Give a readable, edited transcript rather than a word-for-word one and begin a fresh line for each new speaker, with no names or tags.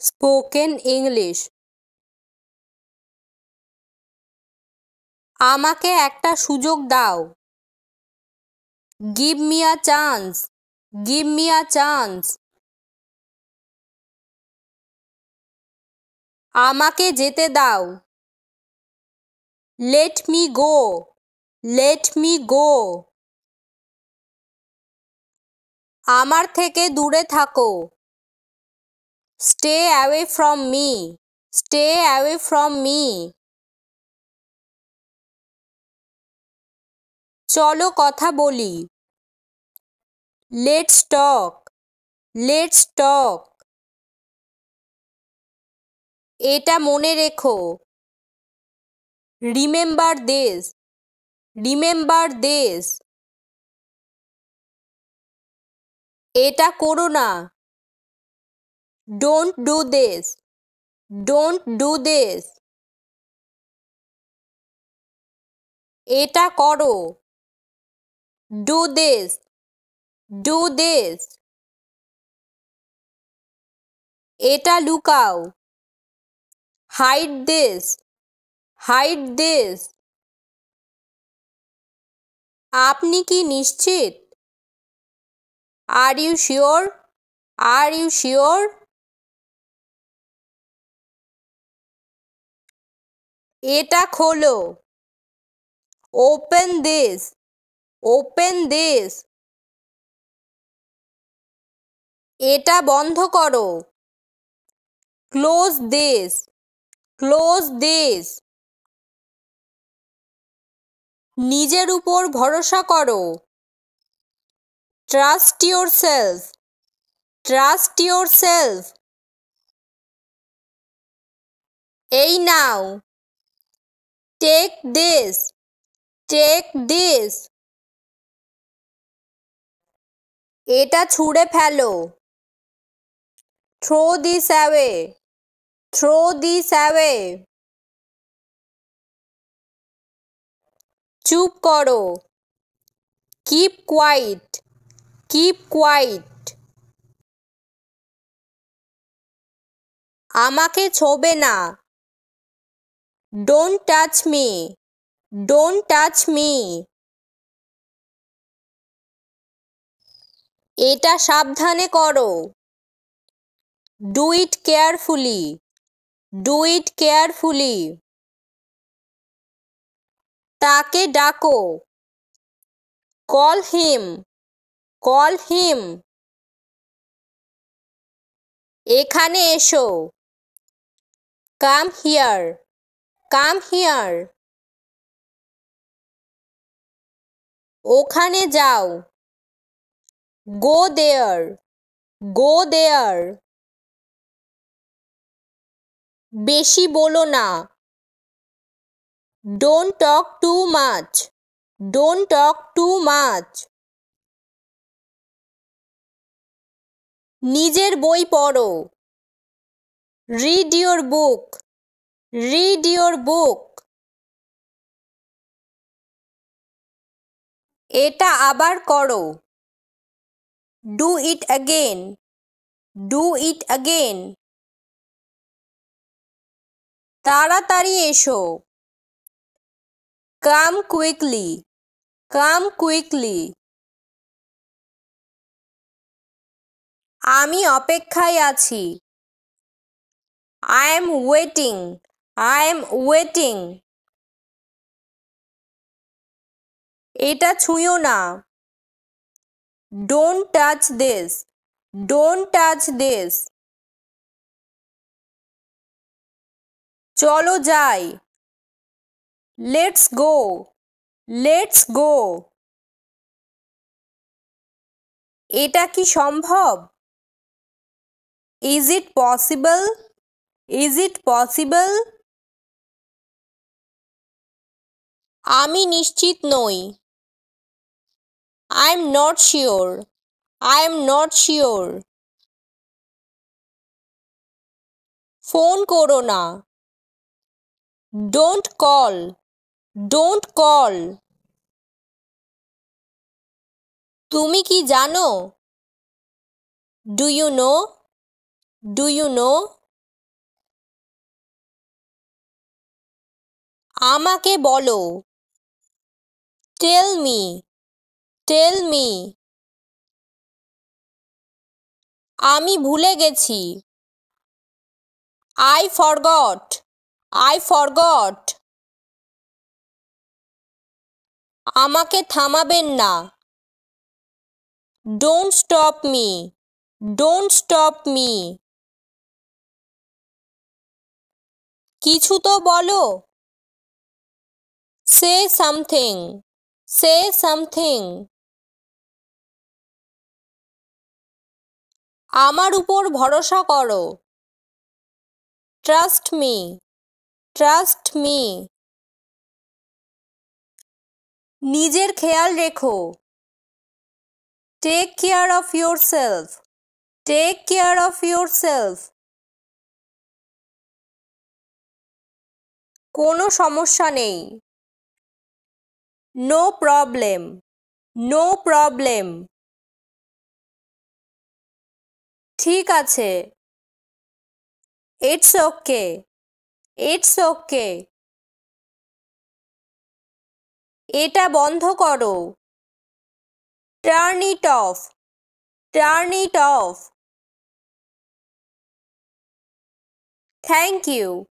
Spoken English. আমাকে একটা সুযোগ দাও। Give me a chance. Give me a chance. আমাকে যেতে দাও। Let me go. Let me go. আমার থেকে দূরে থাকো। Stay away from me. Stay away from me. চলো কথা বলি। Let's talk. Let's talk. এটা মনে রেখো। Remember this. Remember this. এটা করো না। Don't do this. Don't do this. এটা করো। Do this. Do this. এটা লুকাও। Hide this. Hide this. আপনি কি নিশ্চিত? Are you sure? Are you sure? এটা খোলো। Open this. Open this. এটা বন্ধ করো। Close this. Close this. নিজের উপর ভরসা করো। Trust yourself. Trust yourself. এই নাও। Take this. Take this. এটা ছুঁড়ে ফেলো। Throw this away. Throw this away. চুপ করো। Keep quiet. Keep quiet. আমাকে ছোঁবে না। Don't touch me. Don't touch me. এটা সাবধানে করো। Do it carefully. Do it carefully. তাকে ডাকো। Call him. Call him. এখানে এসো। Come here. Come here. ওখানে যাও। Go there. Go there. বেশি বলো না। Don't talk too much. Don't talk too much. নিজের বই পড়ো। Read your book. Read your book. এটা আবার করো। Do it again. Do it again. তাড়াতাড়ি এসো। Come quickly. Come quickly. আমি অপেক্ষায় আছি। I am waiting. I am waiting. এটা ছুঁয়ো না। Don't touch this. Don't touch this. চলো যাই। Let's go. Let's go. এটা কি সম্ভব? Is it possible? Is it possible? আমি নিশ্চিত নই। I am not sure. I am not sure. Phone করো না। Don't call. Don't call. তুমি কি জানো? Do you know? Do you know? আমাকে বলো। Tell me, tell me. আমি ভুলে গেছি। I forgot, I forgot. আমাকে থামাবেন না। Don't stop me, don't stop me. কিছু তো বলো। Say something, say something. আমার উপর ভরসা করো। Trust me, trust me. নিজের খেয়াল রেখো। Take care of yourself, take care of yourself. কোনো সমস্যা নেই। No problem, no problem. ঠিক আছে। It's okay, it's okay. এটা বন্ধ করো। Turn it off, turn it off. Thank you.